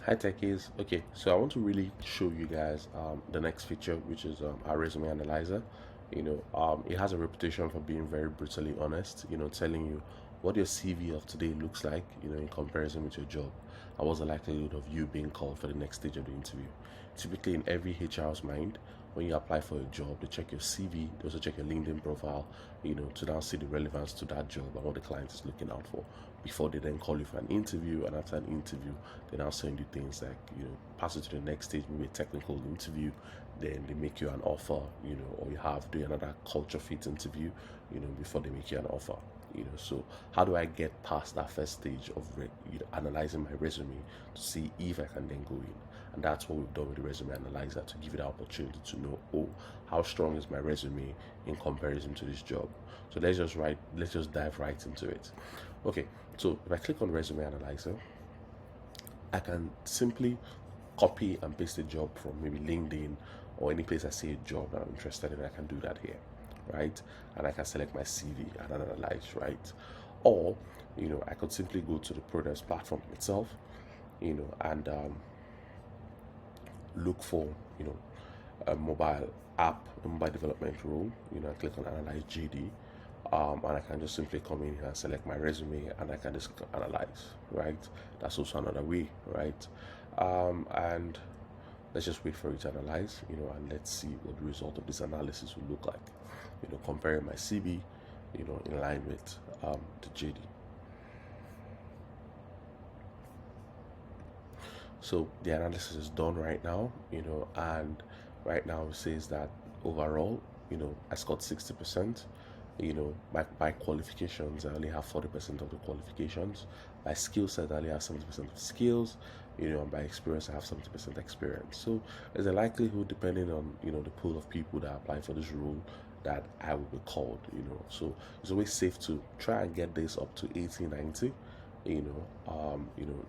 Hi techies. Okay, so I want to really show you guys the next feature, which is our resume analyzer. It has a reputation for being very brutally honest, telling you what your CV of today looks like, in comparison with your job, and what's the likelihood of you being called for the next stage of the interview. Typically, in every HR's mind, when you apply for a job, they check your CV, they also check your LinkedIn profile, to now see the relevance to that job and what the client is looking out for before they then call you for an interview. And after an interview, they now send you things like, pass it to the next stage, maybe a technical interview, then they make you an offer, or you have do another culture fit interview, before they make you an offer. So how do I get past that first stage of analyzing my resume to see if I can then go in? And that's what we've done with the resume analyzer, to give you the opportunity to know, oh, how strong is my resume in comparison to this job. So let's just dive right into it. Okay, so if I click on resume analyzer, I can simply copy and paste a job from maybe LinkedIn or any place I see a job that I'm interested in. I can do that here, right? And I can select my CV and analyze, right? Or, I could simply go to the ProDevs platform itself, and look for, a mobile app, a mobile development role, I click on analyze JD, and I can just simply come in here and select my resume and I can just analyze, right? That's also another way, right? And let's just wait for it to analyze, and let's see what the result of this analysis will look like, comparing my CV, in line with the JD. So the analysis is done right now, and right now it says that overall, I scored 60%. By qualifications, I only have 40% of the qualifications. By skill set, I only have 70% of skills, and by experience, I have 70% experience. So there's a likelihood, depending on, the pool of people that apply for this role, that I will be called, So it's always safe to try and get this up to 80, 90.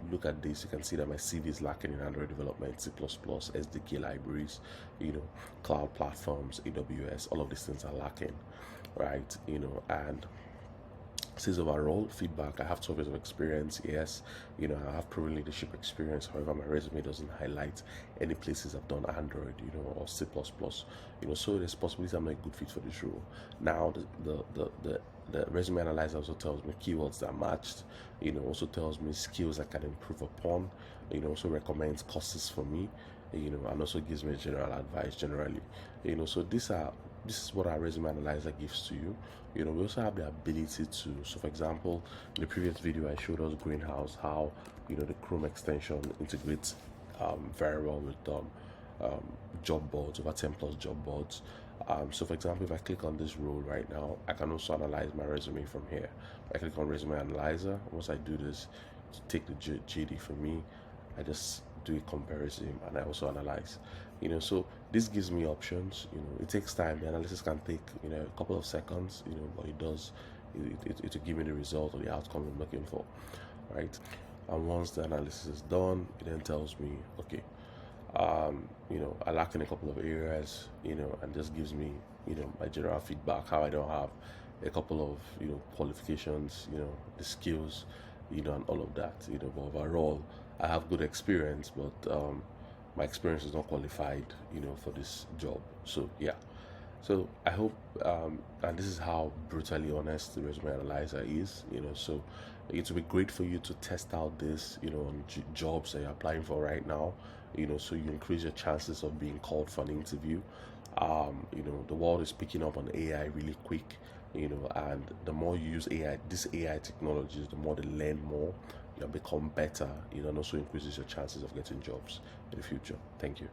Look at this. You can see that my CV is lacking in Android development, C++, SDK libraries, cloud platforms, AWS. All of these things are lacking, right? And says overall feedback, I have 12 years of experience. Yes, I have proven leadership experience. However, my resume doesn't highlight any places I've done Android, or C++. So there's possibility I'm not a good fit for this role. Now, the resume analyzer also tells me keywords that matched, also tells me skills I can improve upon, also recommends courses for me, and also gives me general advice generally, so this is what our resume analyzer gives to you. We also have the ability to, so for example, in the previous video I showed us Greenhouse, how the Chrome extension integrates very well with job boards, over 10 plus job boards. So for example, if I click on this role right now, I can also analyze my resume from here. I click on resume analyzer. Once I do this, to take the JD for me, I just do a comparison and I also analyze. So this gives me options. It takes time. The analysis can take a couple of seconds, but it does. It will give me the result or the outcome I'm looking for, right? And once the analysis is done, it then tells me, okay, I lack in a couple of areas, and just gives me, my general feedback, how I don't have a couple of, qualifications, the skills, and all of that, but overall, I have good experience, but my experience is not qualified, for this job. So, yeah. So I hope, and this is how brutally honest the resume analyzer is, so it will be great for you to test out this, on jobs that you're applying for right now, so you increase your chances of being called for an interview. The world is picking up on AI really quick, and the more you use AI, these AI technologies, the more they learn more, you become better, and also increases your chances of getting jobs in the future. Thank you.